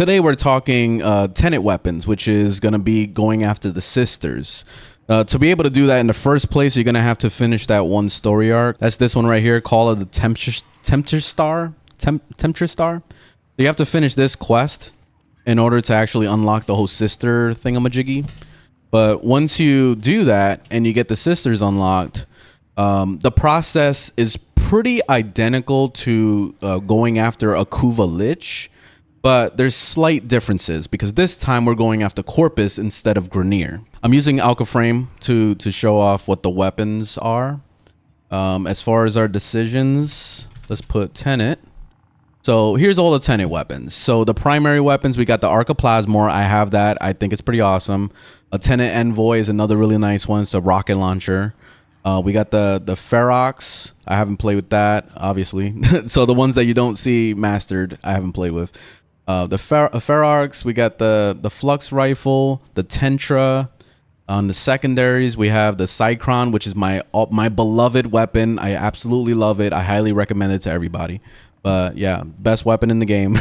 Today we're talking Tenet weapons, which is going to be going after the sisters. To be able to do that in the first place, you're going to have to finish that one story arc. That's this one right here, Call of the Tempter Star. You have to finish this quest in order to actually unlock the whole sister thingamajiggy. But once you do that and you get the sisters unlocked, the process is pretty identical to going after a Kuva Lich, but there's slight differences because this time we're going after Corpus instead of Grenier. I'm using Warframe to show off what the weapons are. As far as our decisions, let's put Tenet. So here's all the Tenet weapons. So the primary weapons, we got the Arc of Plasmor. I have that. I think it's pretty awesome. A Tenet Envoy is another really nice one. It's a rocket launcher. We got the Ferox. I haven't played with that, obviously. So the ones that you don't see mastered, I haven't played with. The Ferox, we got the Flux Rifle, the Tentra. On the secondaries, we have the Cycron, which is my beloved weapon. I absolutely love it. I highly recommend it to everybody. But yeah, best weapon in the game.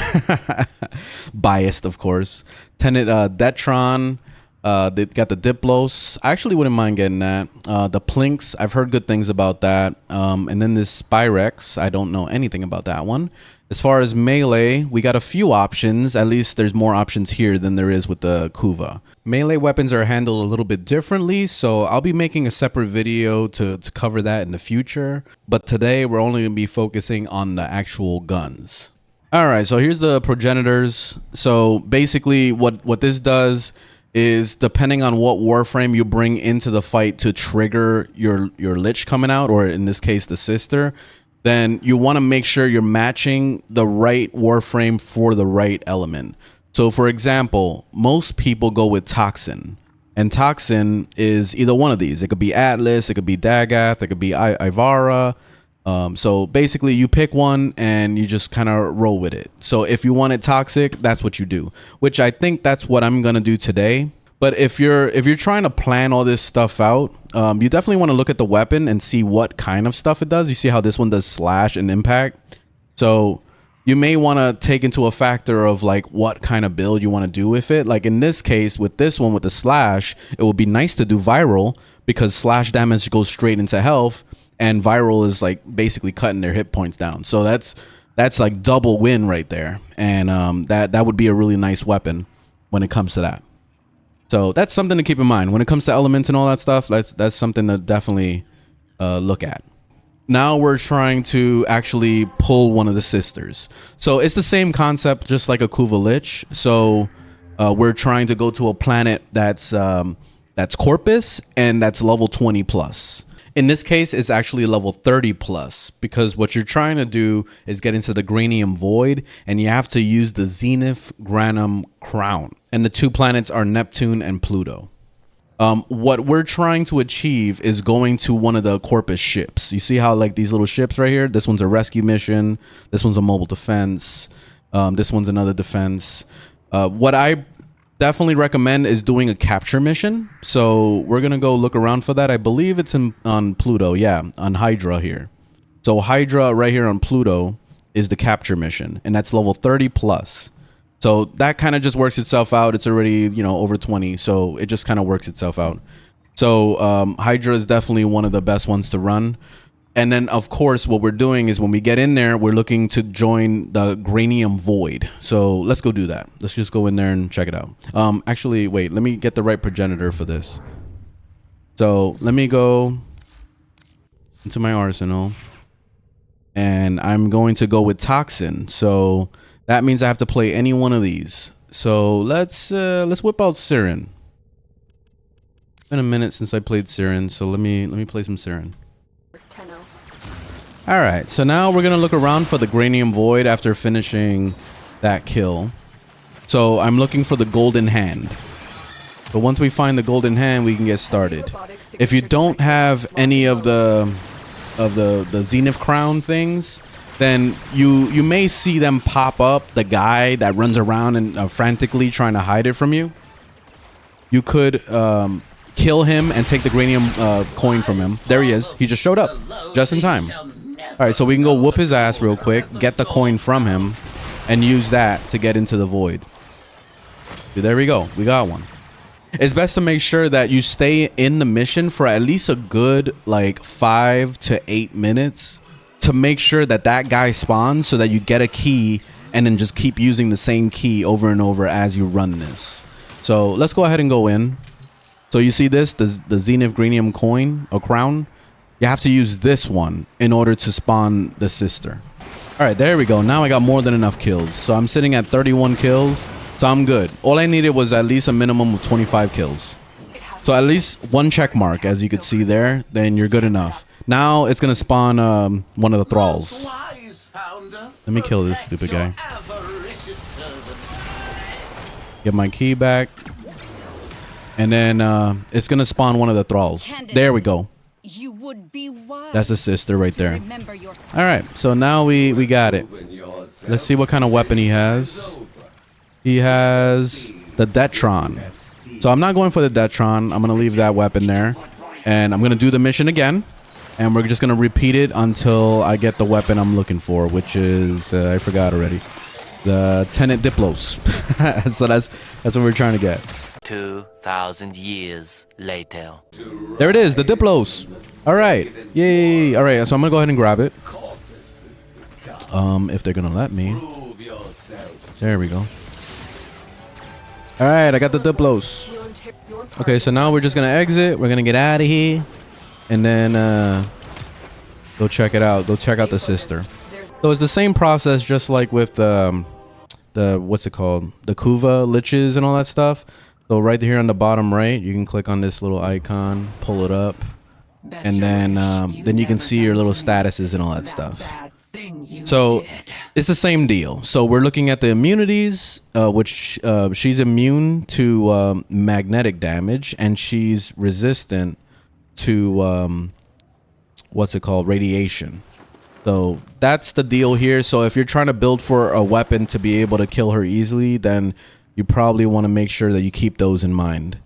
Biased, of course. Tenet Detron. They got the Diplos. I actually wouldn't mind getting that. The Plinks, I've heard good things about that. And then this Spyrex, I don't know anything about that one. As far as melee, we got a few options. At least there's more options here than there is with the Kuva. Melee weapons are handled a little bit differently, so I'll be making a separate video to cover that in the future. But today, we're only going to be focusing on the actual guns. All right, so here's the progenitors. So basically, what this does is depending on what Warframe you bring into the fight to trigger your Lich coming out, or in this case, the sister, then you want to make sure you're matching the right Warframe for the right element. So for example, most people go with Toxin, and Toxin is either one of these. It could be Atlas, it could be Dagath, it could be Ivara. So basically you pick one and you just kind of roll with it. So if you want it toxic, that's what you do, which I think that's what I'm going to do today. But if you're trying to plan all this stuff out, you definitely want to look at the weapon and see what kind of stuff it does. You see how this one does slash and impact. So you may want to take into a factor of like what kind of build you want to do with it. Like in this case, with this one, with the slash, it would be nice to do viral because slash damage goes straight into health. And viral is like basically cutting their hit points down. So that's like double win right there. And that would be a really nice weapon when it comes to that. So that's something to keep in mind. When it comes to elements and all that stuff, that's something to definitely look at. Now we're trying to actually pull one of the sisters. So it's the same concept, just like a Kuva Lich. So we're trying to go to a planet that's Corpus and that's level 20 plus. In this case, it's actually level 30 plus because what you're trying to do is get into the Granum Void and you have to use the Zenith Granum Crown. And the two planets are Neptune and Pluto. What we're trying to achieve is going to one of the Corpus ships. You see how like these little ships right here? This one's a rescue mission. This one's a mobile defense. This one's another defense. What I definitely recommend is doing a capture mission. So we're gonna go look around for that. I believe it's on Pluto. Yeah, on Hydra here. So Hydra right here on Pluto is the capture mission, and that's level 30 plus. So that kind of just works itself out. It's already, you know, over 20, so it just kind of works itself out. So Hydra is definitely one of the best ones to run. And then, of course, what we're doing is when we get in there, we're looking to join the Granum Void. So let's go do that. Let's just go in there and check it out. Actually, wait, let me get the right progenitor for this. So let me go into my arsenal. And I'm going to go with Toxin. So that means I have to play any one of these. So let's whip out Siren. It's been a minute since I played Siren, so let me play some Siren. All right, so now we're gonna look around for the Granum Void after finishing that kill. So I'm looking for the golden hand. But once we find the golden hand, we can get started. If you don't have any of the Zenith Crown things, then you may see them pop up, the guy that runs around and frantically trying to hide it from you. You could kill him and take the Granum coin from him. There he is. He just showed up just in time. All right, so we can go whoop his ass real quick, get the coin from him, and use that to get into the void. There we go. We got one. It's best to make sure that you stay in the mission for at least a good like 5 to 8 minutes to make sure that that guy spawns so that you get a key and then just keep using the same key over and over as you run this. So let's go ahead and go in. So you see this, the Zenith Grenium coin or crown? You have to use this one in order to spawn the sister. All right, there we go. Now I got more than enough kills. So I'm sitting at 31 kills. So I'm good. All I needed was at least a minimum of 25 kills. So at least one check mark, as you could see there, then you're good enough. Now it's going to spawn one of the thralls. Let me kill this stupid guy. Get my key back. And then it's going to spawn one of the thralls. There we go. That's the sister right there. All right. So now we got it. Let's see what kind of weapon he has. He has the Detron. So I'm not going for the Detron. I'm going to leave that weapon there. And I'm going to do the mission again. And we're just going to repeat it until I get the weapon I'm looking for, which is, I forgot already. The Tenet Diplos. So that's what we're trying to get. 2,000 years later. There it is, the Diplos. All right. Yay. All right. So I'm going to go ahead and grab it. If they're going to let me. There we go. All right, I got the Diplos. Okay, so now we're just going to exit. We're going to get out of here. And then go check it out. Go check out the sister. So it's the same process just like with the what's it called? The Kuva Liches and all that stuff. So right here on the bottom right, you can click on this little icon, pull it up. And then you can see your little statuses and all that stuff. So it's the same deal. So we're looking at the immunities, which she's immune to magnetic damage, and she's resistant to what's it called, radiation. So that's the deal here. So if you're trying to build for a weapon to be able to kill her easily, then you probably want to make sure that you keep those in mind.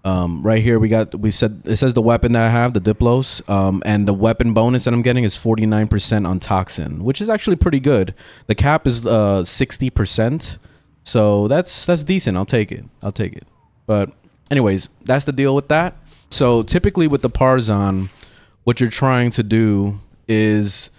Right here it says the weapon that I have, the Diplos, and the weapon bonus that I'm getting is 49% on toxin, which is actually pretty good. The cap is 60%, so that's decent. I'll take it. But anyways, that's the deal with that. So typically with the Parazon, what you're trying to do is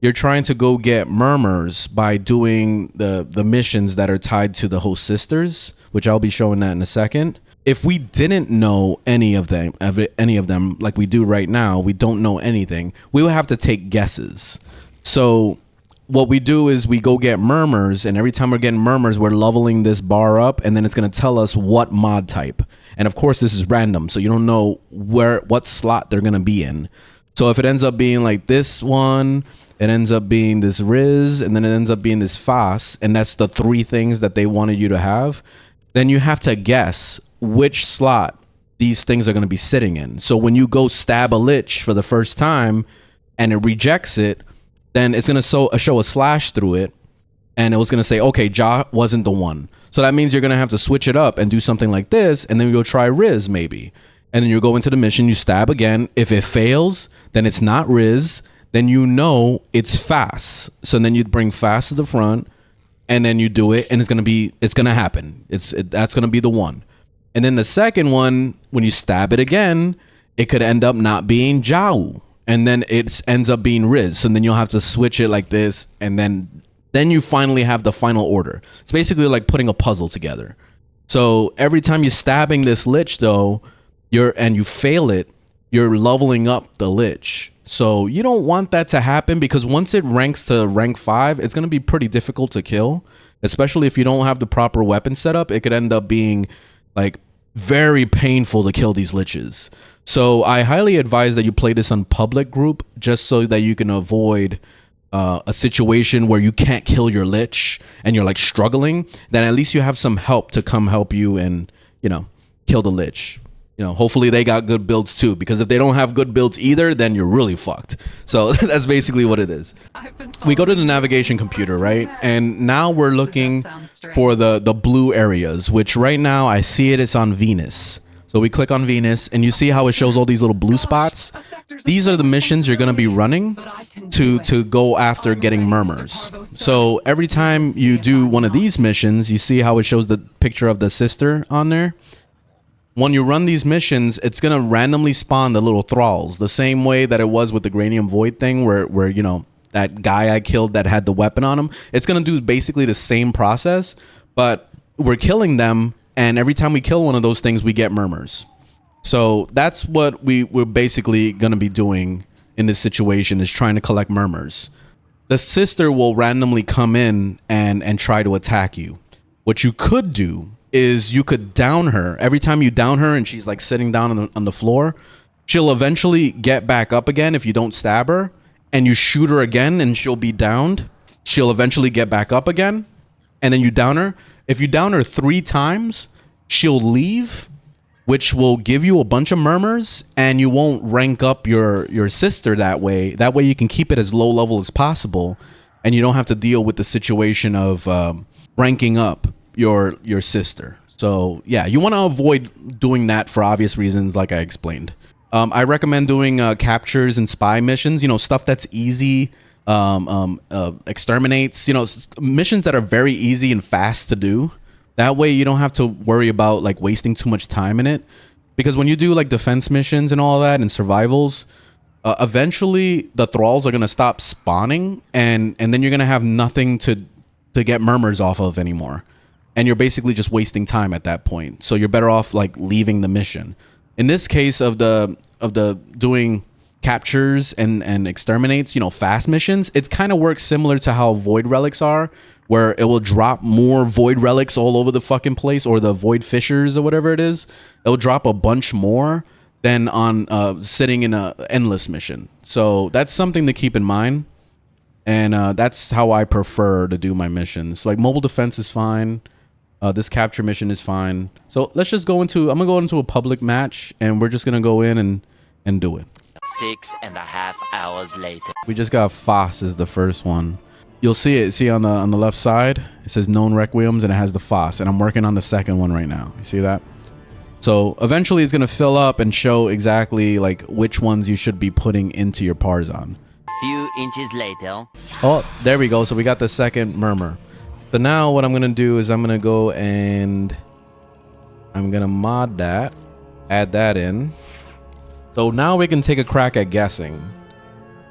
you're trying to go get murmurs by doing the missions that are tied to the host sisters, which I'll be showing that in a second. If we didn't know any of them like we do right now, we don't know anything, we would have to take guesses. So what we do is we go get murmurs, and every time we're getting murmurs, we're leveling this bar up, and then it's going to tell us what mod type. And of course, this is random, so you don't know what slot they're going to be in. So if it ends up being like this one, it ends up being this Riz, and then it ends up being this Fas, and that's the 3 things that they wanted you to have, then you have to guess which slot these things are going to be sitting in. So when you go stab a Lich for the first time and it rejects it, then it's going to show a slash through it, and it was going to say, okay, Ja wasn't the one. So that means you're going to have to switch it up and do something like this, and then you go try Riz maybe. And then you go into the mission, you stab again. If it fails, then it's not Riz. Then you know it's Fas. So then you bring Fas to the front, and then you do it, and it's going to happen. That's going to be the one. And then the second one, when you stab it again, it could end up not being Jau. And then it ends up being Riz. So then you'll have to switch it like this. And then you finally have the final order. It's basically like putting a puzzle together. So every time you're stabbing this Lich, though, and you fail it, you're leveling up the Lich. So you don't want that to happen, because once it ranks to rank 5, it's going to be pretty difficult to kill. Especially if you don't have the proper weapon setup, it could end up being like very painful to kill these Liches. So I highly advise that you play this on public group, just so that you can avoid a situation where you can't kill your Lich and you're like struggling. Then at least you have some help to come help you and, kill the Lich. Hopefully they got good builds too, because if they don't have good builds either, then you're really fucked. So that's basically what it is. We go to the navigation computer, right? And now we're looking for the blue areas, which right now I see it's on Venus. So we click on Venus, and you see how it shows all these little blue spots? These are the missions you're going to be running to go after getting murmurs. So every time you do one of these missions, you see how it shows the picture of the sister on there? When you run these missions, it's going to randomly spawn the little thralls, the same way that it was with the Granum Void thing where you know, that guy I killed that had the weapon on him. It's going to do basically the same process, but we're killing them. And every time we kill one of those things, we get murmurs. So that's what we're basically going to be doing in this situation, is trying to collect murmurs. The sister will randomly come in and try to attack you. What you could do is you could down her. Every time you down her and she's like sitting down on the floor, she'll eventually get back up again if you don't stab her. And you shoot her again and she'll be downed. She'll eventually get back up again. And then you down her. If you down her 3 times, she'll leave, which will give you a bunch of murmurs, and you won't rank up your sister that way. That way you can keep it as low level as possible, and you don't have to deal with the situation of ranking up your sister. So yeah, you want to avoid doing that for obvious reasons, like I explained. I recommend doing captures and spy missions, you know, stuff that's easy. Exterminates, you know, missions that are very easy and fast to do. That way you don't have to worry about like wasting too much time in it, because when you do like defense missions and all that and survivals, eventually the thralls are going to stop spawning, and then you're going to have nothing to get murmurs off of anymore, and you're basically just wasting time at that point. So you're better off like leaving the mission. In this case of the doing captures and exterminates, you know, fast missions, it kind of works similar to how void relics are, where it will drop more void relics all over the fucking place, or the void fissures or whatever it is. It'll drop a bunch more than on sitting in a endless mission. So that's something to keep in mind, and that's how I prefer to do my missions. Like mobile defense is fine. This capture mission is fine. So let's just go into, I'm gonna go into a public match, and we're just gonna go in and do it. 6.5 hours later. We just got Foss as the first one. You'll see it. See on the left side, it says known requiems, and it has the Foss, and I'm working on the second one right now. You see that? So eventually it's gonna fill up and show exactly like which ones you should be putting into your Parazon. Few inches later. Oh, there we go. So we got the second murmur. So now what I'm gonna do is I'm gonna go and I'm gonna mod that, add that in. So now we can take a crack at guessing.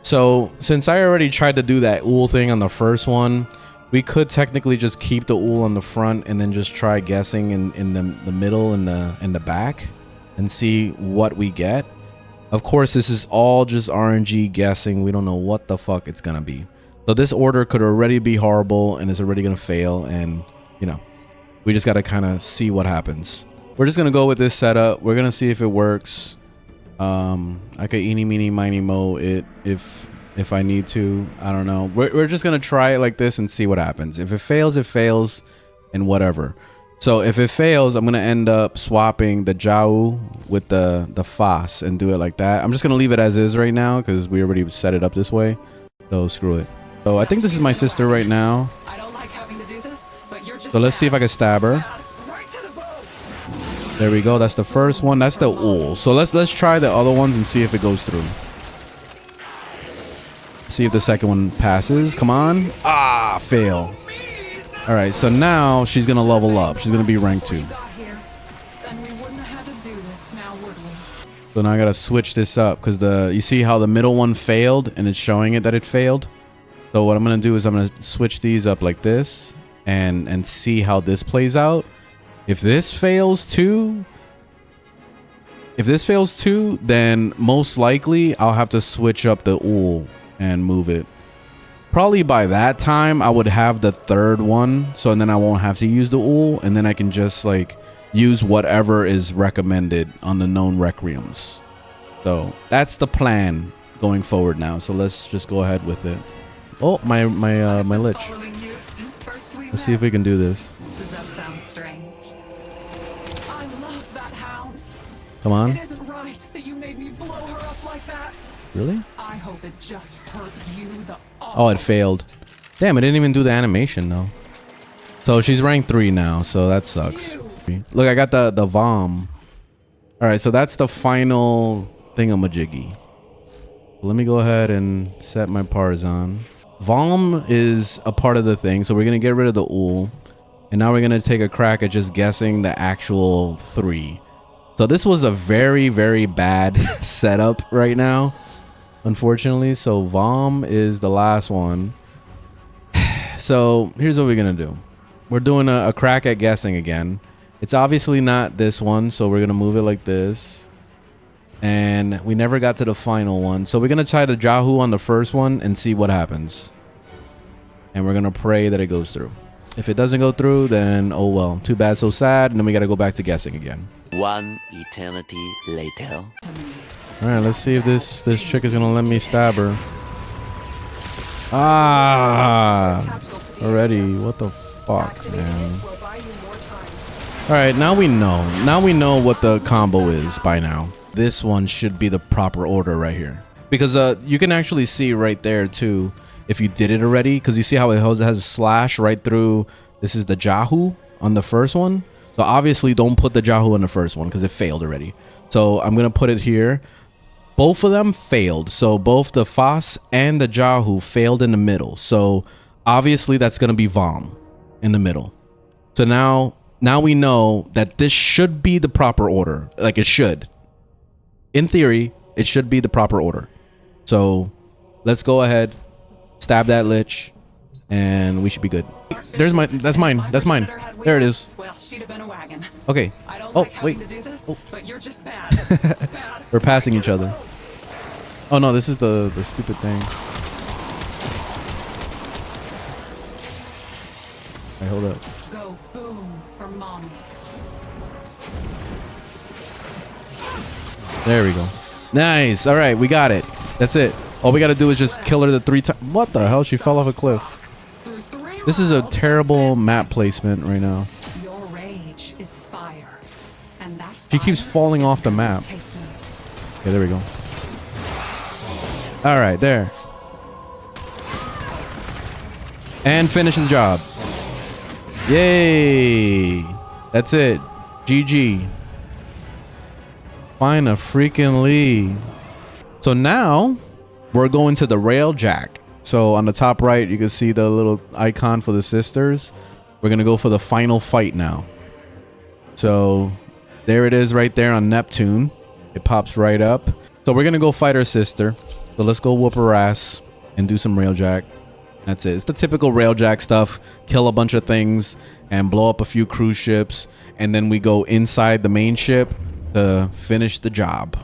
So since I already tried to do that ool thing on the first one, we could technically just keep the ool on the front and then just try guessing in the middle and the back and see what we get. Of course, this is all just RNG guessing. We don't know what the fuck it's gonna be. So this order could already be horrible and is already gonna fail, and you know, we just gotta kind of see what happens. We're just gonna go with this setup. We're gonna see if it works. I could eeny meeny miny mo it if I need to. I don't know. We're just gonna try it like this and see what happens. If it fails, it fails, and whatever. So if it fails, I'm gonna end up swapping the Jau with the Foss and do it like that. I'm just gonna leave it as is right now because we already set it up this way. So screw it. So I think this is my sister right now. I don't like having to do this, but you're just so let's see if I can stab her. right to the bone. There we go. That's the first one. That's the ool. So let's try the other ones and see if it goes through. See if the second one passes. Come on. Ah, fail. All right. So now she's gonna level up. She's gonna be rank 2. Then we wouldn't have had to do this now, would we? So now I gotta switch this up because you see how the middle one failed and it's showing it that it failed. So what I'm gonna do is I'm gonna switch these up like this and see how this plays out. If this fails too, then most likely I'll have to switch up the ool and move it. Probably by that time I would have the third one, so then I won't have to use the ool, and then I can just like use whatever is recommended on the known requiems. So that's the plan going forward now. So let's just go ahead with it. Oh, my Lich. Let's see if we can do this. Does that sound strange? I love that hound. Come on. It isn't right that you made me blow her up like that. Really? I hope it just hurt you the Oh, it failed. Damn, it didn't even do the animation though. So she's rank 3 now, so that sucks. Look, I got the Vom. All right, so that's the final thingamajiggy. Let me go ahead and set my Parazon. Vom is a part of the thing, so we're gonna get rid of the ul, and now we're gonna take a crack at just guessing the actual 3. So this was a very, very bad setup right now, unfortunately. So Vom is the last one. So here's what we're gonna do. We're doing a crack at guessing again. It's obviously not this one, so we're gonna move it like this. And we never got to the final one, so we're gonna try the Jahu on the first one and see what happens. And we're gonna pray that it goes through. If it doesn't go through, then oh well, too bad, so sad. And then we gotta go back to guessing again. One eternity later. All right, let's see if this chick is gonna let me stab her. Ah, already. What the fuck, man? All right, now we know. Now we know what the combo is by now. This one should be the proper order right here, because you can actually see right there too if you did it already, because you see how it has a slash right through. This is the Jahu on the first one, so obviously don't put the Jahu on the first one because it failed already. So I'm gonna put it here. Both of them failed, so both the Fas and the Jahu failed in the middle, so obviously that's gonna be Vom in the middle. So now we know that this should be the proper order. Like, it should. In theory, it should be the proper order. So let's go ahead, stab that Lich, and we should be good. There's my, that's mine. There it is. Well, she'd have been a wagon. Okay. I don't Oh, like having wait. to do this, Oh. but you're just bad. We're passing each other. Oh no, this is the stupid thing. Alright, hold up. Go boom for mommy. There we go. Nice. All right, we got it. That's it. All we got to do is just kill her the 3 times. What the hell? She fell off a cliff. This is a terrible map placement right now. Your rage is fire, and that She keeps fire falling is off the gonna map. take you. Okay, there we go. All right, there. And finish the job. Yay. That's it. GG. Find a freaking lead. So now we're going to the rail jack. So on the top right, you can see the little icon for the sisters. We're going to go for the final fight now. So there it is right there on Neptune. It pops right up. So we're going to go fight our sister. So let's go whoop her ass and do some railjack. That's it. It's the typical railjack stuff. Kill a bunch of things and blow up a few cruise ships. And then we go inside the main ship to finish the job.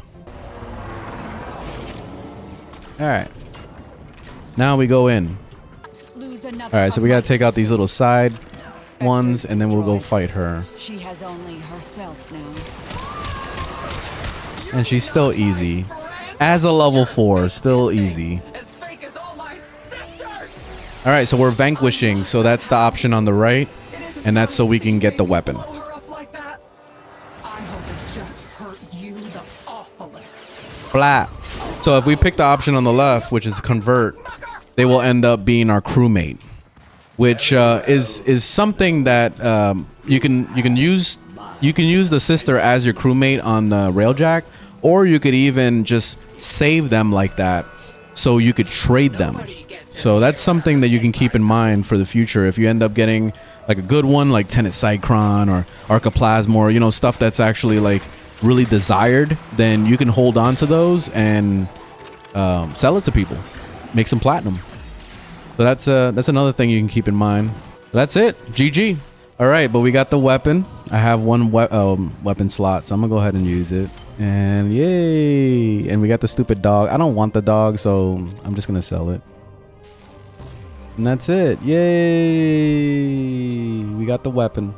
All right. Now we go in. All right, so we got to take out these little side ones and then we'll go fight her. She has only herself now. And she's still easy. As a level 4, still easy. As fake as all my sisters. All right, so we're vanquishing. So that's the option on the right. And that's so we can get the weapon. Blow her up like that. I hope it just hurt you the awfulest. Flat. So if we pick the option on the left, which is convert, they will end up being our crewmate, which is something that you can use. You can use the sister as your crewmate on the railjack, or you could even just save them like that, so you could trade them. So that's something that you can keep in mind for the future. If you end up getting like a good one, like Tenet Cycron or Archiplasma, or, you know, stuff that's actually like really desired, then you can hold on to those and sell it to people, make some platinum. So that's another thing you can keep in mind. That's it. GG. All right, but we got the weapon. I have one weapon slot, so I'm gonna go ahead and use it. And yay! And we got the stupid dog. I don't want the dog, so I'm just gonna sell it. And that's it. Yay! We got the weapon.